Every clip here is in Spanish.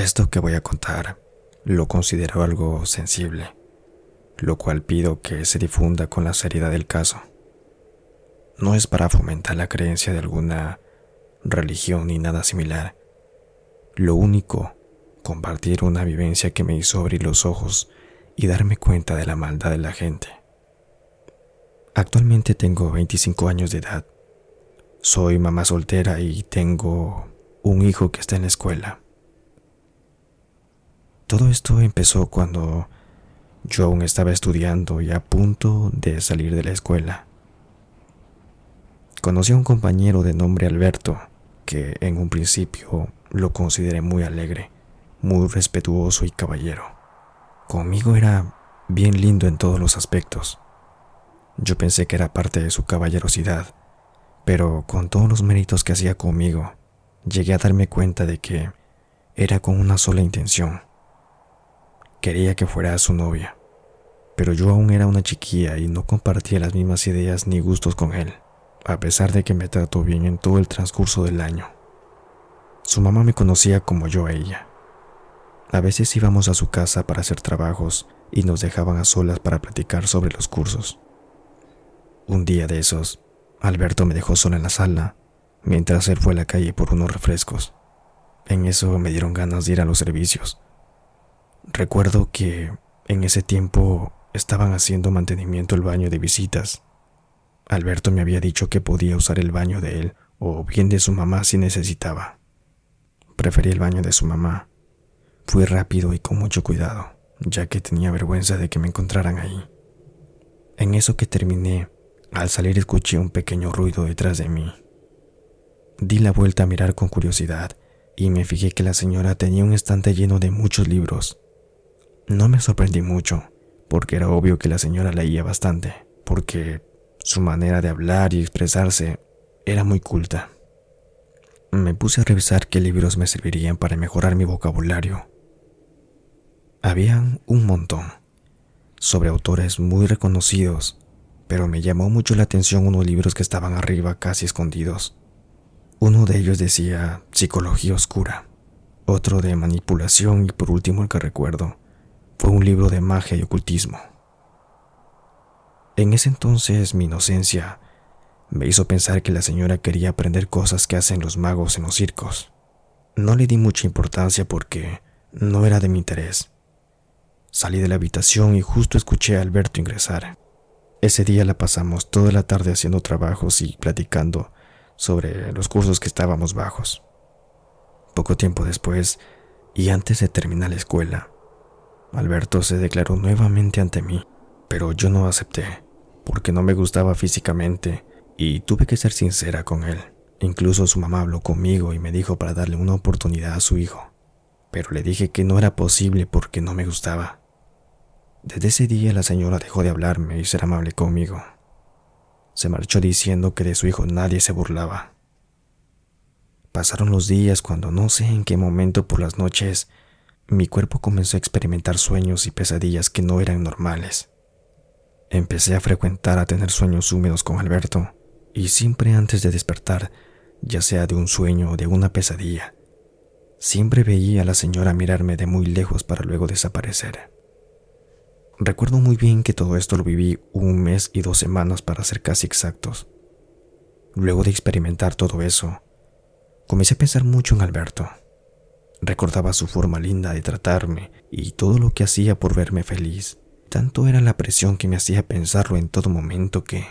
Esto que voy a contar lo considero algo sensible, lo cual pido que se difunda con la seriedad del caso. No es para fomentar la creencia de alguna religión ni nada similar. Lo único, compartir una vivencia que me hizo abrir los ojos y darme cuenta de la maldad de la gente. Actualmente tengo 25 años de edad. Soy mamá soltera y tengo un hijo que está en la escuela. Todo esto empezó cuando yo aún estaba estudiando y a punto de salir de la escuela. Conocí a un compañero de nombre Alberto, que en un principio lo consideré muy alegre, muy respetuoso y caballero. Conmigo era bien lindo en todos los aspectos. Yo pensé que era parte de su caballerosidad, pero con todos los méritos que hacía conmigo, llegué a darme cuenta de que era con una sola intención. Quería que fuera su novia, pero yo aún era una chiquilla y no compartía las mismas ideas ni gustos con él, a pesar de que me trató bien en todo el transcurso del año. Su mamá me conocía como yo a ella. A veces íbamos a su casa para hacer trabajos y nos dejaban a solas para platicar sobre los cursos. Un día de esos, Alberto me dejó sola en la sala, mientras él fue a la calle por unos refrescos. En eso me dieron ganas de ir a los servicios. Recuerdo que en ese tiempo estaban haciendo mantenimiento el baño de visitas. Alberto me había dicho que podía usar el baño de él o bien de su mamá si necesitaba. Preferí el baño de su mamá. Fui rápido y con mucho cuidado, ya que tenía vergüenza de que me encontraran ahí. En eso que terminé, al salir escuché un pequeño ruido detrás de mí. Di la vuelta a mirar con curiosidad y me fijé que la señora tenía un estante lleno de muchos libros. No me sorprendí mucho, porque era obvio que la señora leía bastante, porque su manera de hablar y expresarse era muy culta. Me puse a revisar qué libros me servirían para mejorar mi vocabulario. Habían un montón, sobre autores muy reconocidos, pero me llamó mucho la atención unos libros que estaban arriba casi escondidos. Uno de ellos decía Psicología Oscura, otro de Manipulación y por último el que recuerdo fue un libro de magia y ocultismo. En ese entonces mi inocencia me hizo pensar que la señora quería aprender cosas que hacen los magos en los circos. No le di mucha importancia porque no era de mi interés. Salí de la habitación y justo escuché a Alberto ingresar. Ese día la pasamos toda la tarde haciendo trabajos y platicando sobre los cursos que estábamos bajos. Poco tiempo después, y antes de terminar la escuela, Alberto se declaró nuevamente ante mí, pero yo no acepté, porque no me gustaba físicamente y tuve que ser sincera con él. Incluso su mamá habló conmigo y me dijo para darle una oportunidad a su hijo, pero le dije que no era posible porque no me gustaba. Desde ese día la señora dejó de hablarme y ser amable conmigo. Se marchó diciendo que de su hijo nadie se burlaba. Pasaron los días cuando no sé en qué momento por las noches mi cuerpo comenzó a experimentar sueños y pesadillas que no eran normales. Empecé a tener sueños húmedos con Alberto y siempre antes de despertar, ya sea de un sueño o de una pesadilla, siempre veía a la señora mirarme de muy lejos para luego desaparecer. Recuerdo muy bien que todo esto lo viví 1 mes y 2 semanas para ser casi exactos. Luego de experimentar todo eso, comencé a pensar mucho en Alberto. Recordaba su forma linda de tratarme y todo lo que hacía por verme feliz. Tanto era la presión que me hacía pensarlo en todo momento que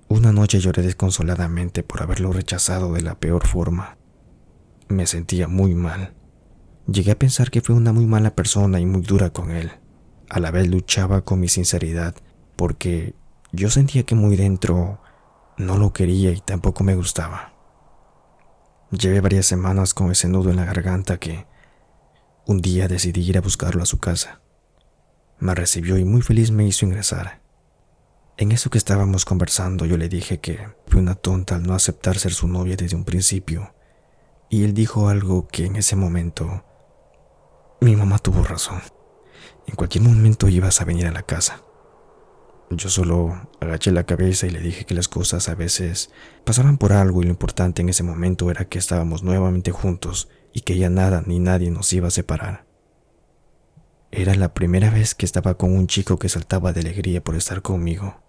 una noche lloré desconsoladamente por haberlo rechazado de la peor forma. Me sentía muy mal. Llegué a pensar que fui una muy mala persona y muy dura con él. A la vez luchaba con mi sinceridad porque yo sentía que muy dentro no lo quería y tampoco me gustaba. Llevé varias semanas con ese nudo en la garganta que un día decidí ir a buscarlo a su casa. Me recibió y muy feliz me hizo ingresar. En eso que estábamos conversando yo le dije que fui una tonta al no aceptar ser su novia desde un principio, y él dijo algo que en ese momento mi mamá tuvo razón. En cualquier momento ibas a venir a la casa. Yo solo agaché la cabeza y le dije que las cosas a veces pasaban por algo y lo importante en ese momento era que estábamos nuevamente juntos y que ya nada ni nadie nos iba a separar. Era la primera vez que estaba con un chico que saltaba de alegría por estar conmigo.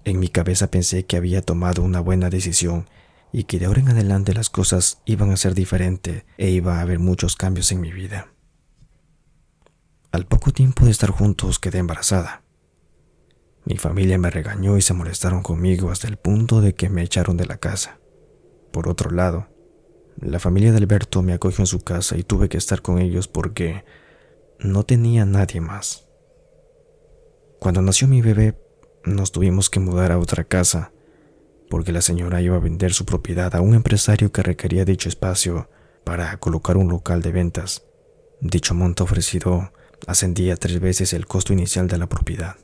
En mi cabeza pensé que había tomado una buena decisión y que de ahora en adelante las cosas iban a ser diferentes e iba a haber muchos cambios en mi vida. Al poco tiempo de estar juntos quedé embarazada. Mi familia me regañó y se molestaron conmigo hasta el punto de que me echaron de la casa. Por otro lado, la familia de Alberto me acogió en su casa y tuve que estar con ellos porque no tenía nadie más. Cuando nació mi bebé, nos tuvimos que mudar a otra casa porque la señora iba a vender su propiedad a un empresario que requería dicho espacio para colocar un local de ventas. Dicho monto ofrecido ascendía 3 veces el costo inicial de la propiedad.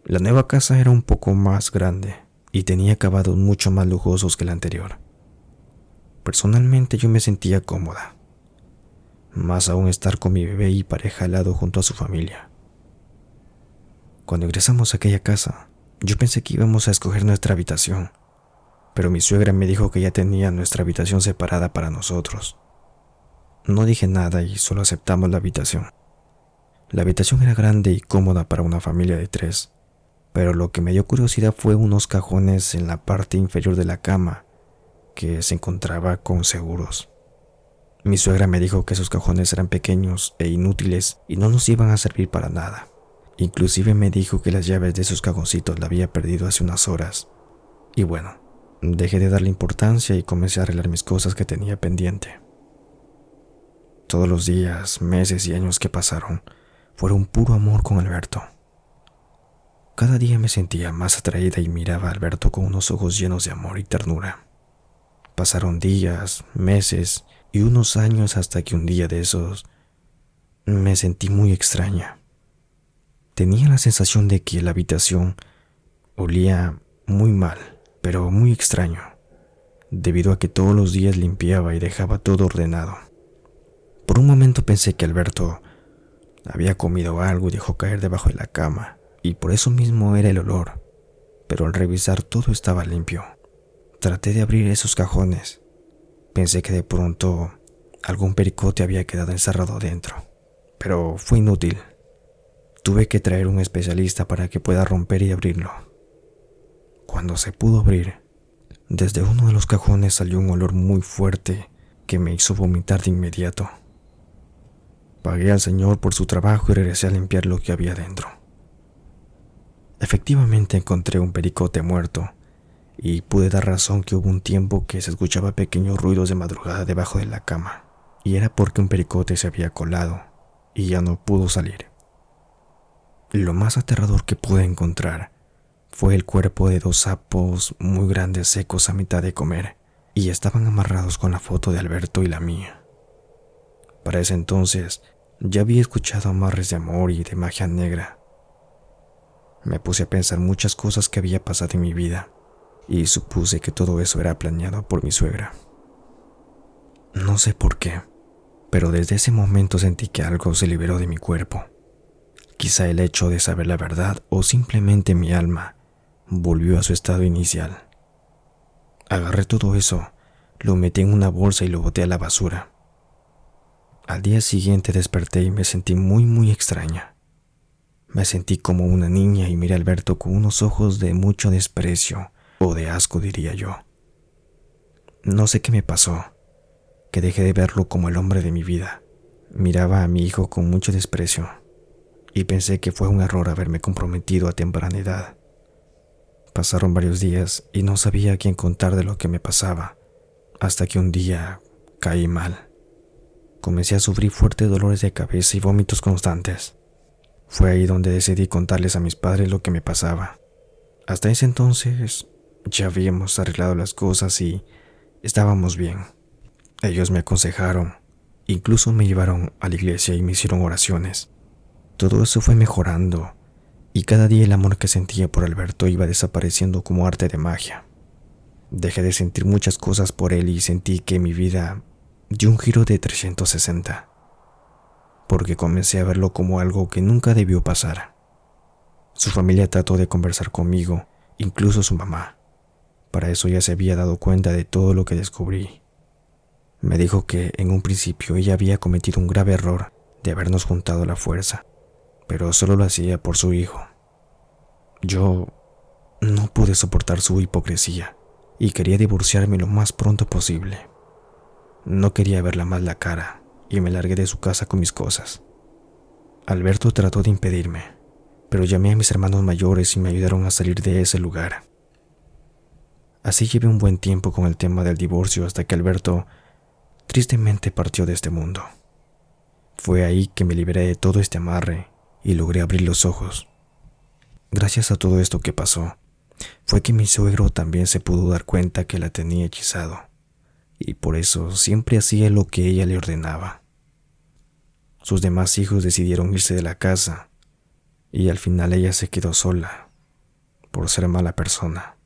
La nueva casa era un poco más grande y tenía acabados mucho más lujosos que la anterior. Personalmente yo me sentía cómoda, más aún estar con mi bebé y pareja al lado junto a su familia. Cuando ingresamos a aquella casa, yo pensé que íbamos a escoger nuestra habitación, pero mi suegra me dijo que ya tenía nuestra habitación separada para nosotros. No dije nada y solo aceptamos la habitación. La habitación era grande y cómoda para una familia de 3, pero lo que me dio curiosidad fue unos cajones en la parte inferior de la cama que se encontraba con seguros. Mi suegra me dijo que esos cajones eran pequeños e inútiles y no nos iban a servir para nada. Inclusive me dijo que las llaves de esos cajoncitos la había perdido hace unas horas. Y bueno, dejé de darle importancia y comencé a arreglar mis cosas que tenía pendiente. Todos los días, meses y años que pasaron fueron puro amor con Alberto. Cada día me sentía más atraída y miraba a Alberto con unos ojos llenos de amor y ternura. Pasaron días, meses y unos años hasta que un día de esos me sentí muy extraña. Tenía la sensación de que la habitación olía muy mal, pero muy extraño, debido a que todos los días limpiaba y dejaba todo ordenado. Por un momento pensé que Alberto había comido algo y dejó caer debajo de la cama, y por eso mismo era el olor, pero al revisar todo estaba limpio. Traté de abrir esos cajones. Pensé que de pronto algún pericote había quedado encerrado dentro, pero fue inútil. Tuve que traer un especialista para que pueda romper y abrirlo. Cuando se pudo abrir, desde uno de los cajones salió un olor muy fuerte que me hizo vomitar de inmediato. Pagué al señor por su trabajo y regresé a limpiar lo que había dentro. Efectivamente encontré un pericote muerto y pude dar razón que hubo un tiempo que se escuchaba pequeños ruidos de madrugada debajo de la cama, y era porque un pericote se había colado y ya no pudo salir. Lo más aterrador que pude encontrar fue el cuerpo de 2 sapos muy grandes secos a mitad de comer, y estaban amarrados con la foto de Alberto y la mía. Para ese entonces ya había escuchado amarres de amor y de magia negra. Me puse a pensar muchas cosas que había pasado en mi vida y supuse que todo eso era planeado por mi suegra. No sé por qué, pero desde ese momento sentí que algo se liberó de mi cuerpo. Quizá el hecho de saber la verdad o simplemente mi alma volvió a su estado inicial. Agarré todo eso, lo metí en una bolsa y lo boté a la basura. Al día siguiente desperté y me sentí muy extraña. Me sentí como una niña y miré a Alberto con unos ojos de mucho desprecio, o de asco diría yo. No sé qué me pasó, que dejé de verlo como el hombre de mi vida. Miraba a mi hijo con mucho desprecio y pensé que fue un error haberme comprometido a temprana edad. Pasaron varios días y no sabía a quién contar de lo que me pasaba, hasta que un día caí mal. Comencé a sufrir fuertes dolores de cabeza y vómitos constantes. Fue ahí donde decidí contarles a mis padres lo que me pasaba. Hasta ese entonces ya habíamos arreglado las cosas y estábamos bien. Ellos me aconsejaron, incluso me llevaron a la iglesia y me hicieron oraciones. Todo eso fue mejorando y cada día el amor que sentía por Alberto iba desapareciendo como arte de magia. Dejé de sentir muchas cosas por él y sentí que mi vida dio un giro de 360, porque comencé a verlo como algo que nunca debió pasar. Su familia trató de conversar conmigo, incluso su mamá. Para eso ya se había dado cuenta de todo lo que descubrí. Me dijo que en un principio ella había cometido un grave error de habernos juntado a la fuerza, pero solo lo hacía por su hijo. Yo no pude soportar su hipocresía y quería divorciarme lo más pronto posible. No quería verla más la cara y me largué de su casa con mis cosas. Alberto trató de impedirme, pero llamé a mis hermanos mayores y me ayudaron a salir de ese lugar. Así llevé un buen tiempo con el tema del divorcio hasta que Alberto tristemente partió de este mundo. Fue ahí que me liberé de todo este amarre y logré abrir los ojos. Gracias a todo esto que pasó, fue que mi suegro también se pudo dar cuenta que la tenía hechizado, y por eso siempre hacía lo que ella le ordenaba. Sus demás hijos decidieron irse de la casa, y al final ella se quedó sola, por ser mala persona.